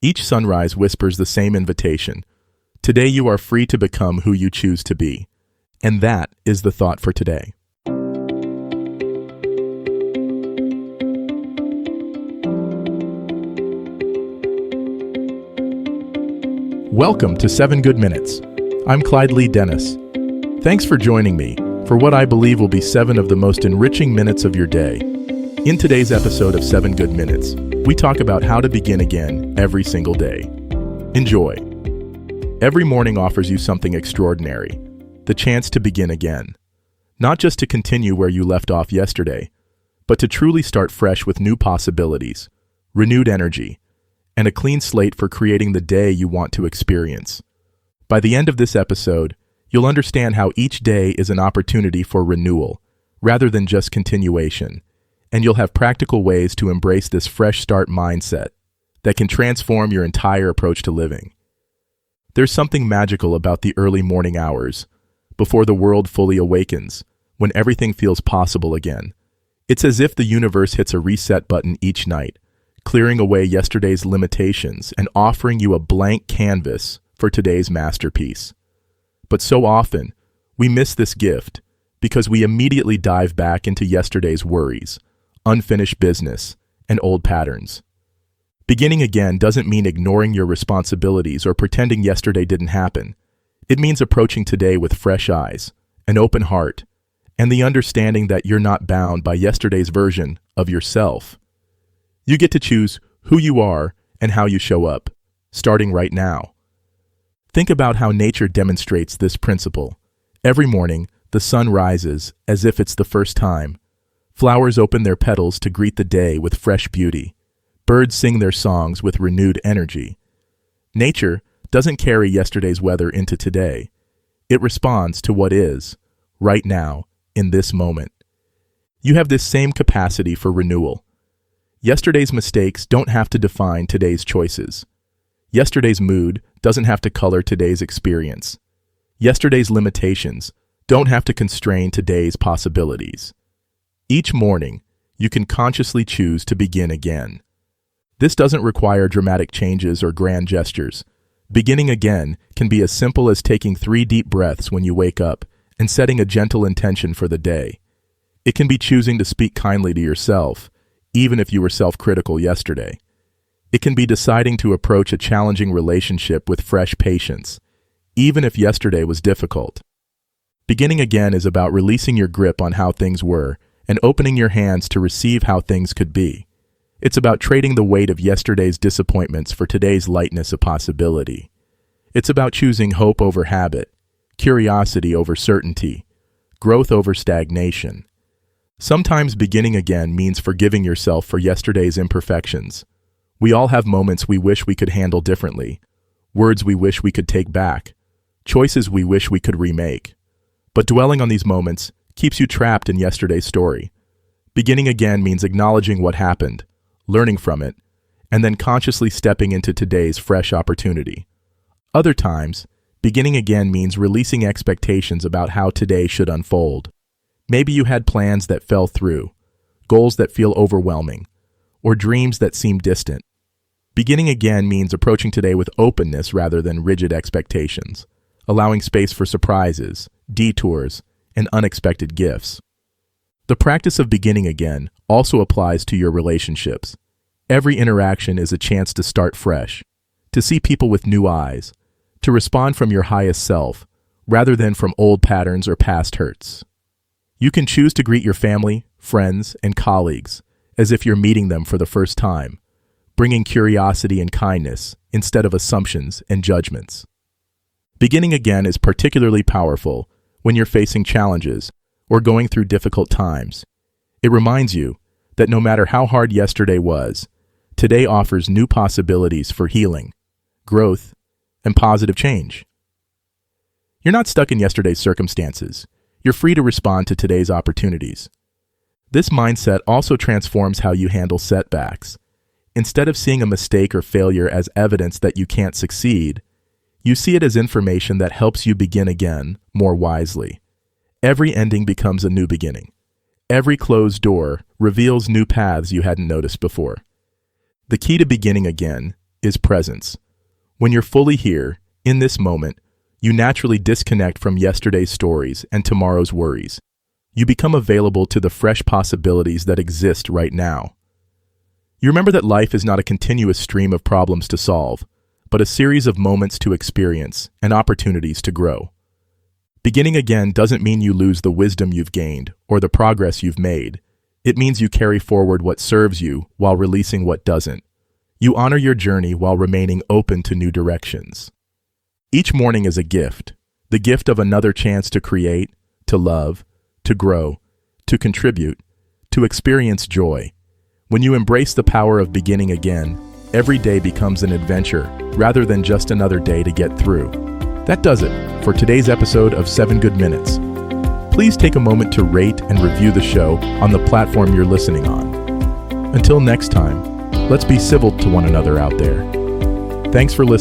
Each sunrise whispers the same invitation. Today you are free to become who you choose to be. And that is the thought for today. Welcome to 7 Good Minutes. I'm Clyde Lee Dennis. Thanks for joining me for what I believe will be 7 of the most enriching minutes of your day. In today's episode of 7 Good Minutes, we talk about how to begin again every single day. Enjoy. Every morning offers you something extraordinary, the chance to begin again. Not just to continue where you left off yesterday, but to truly start fresh with new possibilities, renewed energy, and a clean slate for creating the day you want to experience. By the end of this episode, you'll understand how each day is an opportunity for renewal, rather than just continuation, and you'll have practical ways to embrace this fresh start mindset that can transform your entire approach to living. There's something magical about the early morning hours, before the world fully awakens, when everything feels possible again. It's as if the universe hits a reset button each night, clearing away yesterday's limitations and offering you a blank canvas for today's masterpiece. But so often, we miss this gift because we immediately dive back into yesterday's worries, unfinished business, and old patterns. Beginning again doesn't mean ignoring your responsibilities or pretending yesterday didn't happen. It means approaching today with fresh eyes, an open heart, and the understanding that you're not bound by yesterday's version of yourself. You get to choose who you are and how you show up, starting right now. Think about how nature demonstrates this principle. Every morning, the sun rises as if it's the first time. Flowers open their petals to greet the day with fresh beauty. Birds sing their songs with renewed energy. Nature doesn't carry yesterday's weather into today. It responds to what is, right now, in this moment. You have this same capacity for renewal. Yesterday's mistakes don't have to define today's choices. Yesterday's mood doesn't have to color today's experience. Yesterday's limitations don't have to constrain today's possibilities. Each morning, you can consciously choose to begin again. This doesn't require dramatic changes or grand gestures. Beginning again can be as simple as taking 3 deep breaths when you wake up and setting a gentle intention for the day. It can be choosing to speak kindly to yourself, even if you were self-critical yesterday. It can be deciding to approach a challenging relationship with fresh patience, even if yesterday was difficult. Beginning again is about releasing your grip on how things were and opening your hands to receive how things could be. It's about trading the weight of yesterday's disappointments for today's lightness of possibility. It's about choosing hope over habit, curiosity over certainty, growth over stagnation. Sometimes beginning again means forgiving yourself for yesterday's imperfections. We all have moments we wish we could handle differently, words we wish we could take back, choices we wish we could remake. But dwelling on these moments keeps you trapped in yesterday's story. Beginning again means acknowledging what happened, learning from it, and then consciously stepping into today's fresh opportunity. Other times, beginning again means releasing expectations about how today should unfold. Maybe you had plans that fell through, goals that feel overwhelming, or dreams that seem distant. Beginning again means approaching today with openness rather than rigid expectations, allowing space for surprises, detours, and unexpected gifts. The practice of beginning again also applies to your relationships. Every interaction is a chance to start fresh, to see people with new eyes, to respond from your highest self, rather than from old patterns or past hurts. You can choose to greet your family, friends, and colleagues as if you're meeting them for the first time, bringing curiosity and kindness instead of assumptions and judgments. Beginning again is particularly powerful when you're facing challenges or going through difficult times. It reminds you that no matter how hard yesterday was, today offers new possibilities for healing, growth, and positive change. You're not stuck in yesterday's circumstances. You're free to respond to today's opportunities. This mindset also transforms how you handle setbacks. Instead of seeing a mistake or failure as evidence that you can't succeed, you see it as information that helps you begin again more wisely. Every ending becomes a new beginning. Every closed door reveals new paths you hadn't noticed before. The key to beginning again is presence. When you're fully here, in this moment, you naturally disconnect from yesterday's stories and tomorrow's worries. You become available to the fresh possibilities that exist right now. You remember that life is not a continuous stream of problems to solve, but a series of moments to experience and opportunities to grow. Beginning again doesn't mean you lose the wisdom you've gained or the progress you've made. It means you carry forward what serves you while releasing what doesn't. You honor your journey while remaining open to new directions. Each morning is a gift, the gift of another chance to create, to love, to grow, to contribute, to experience joy. When you embrace the power of beginning again, every day becomes an adventure rather than just another day to get through. That does it for today's episode of 7 Good Minutes. Please take a moment to rate and review the show on the platform you're listening on. Until next time, let's be civil to one another out there. Thanks for listening.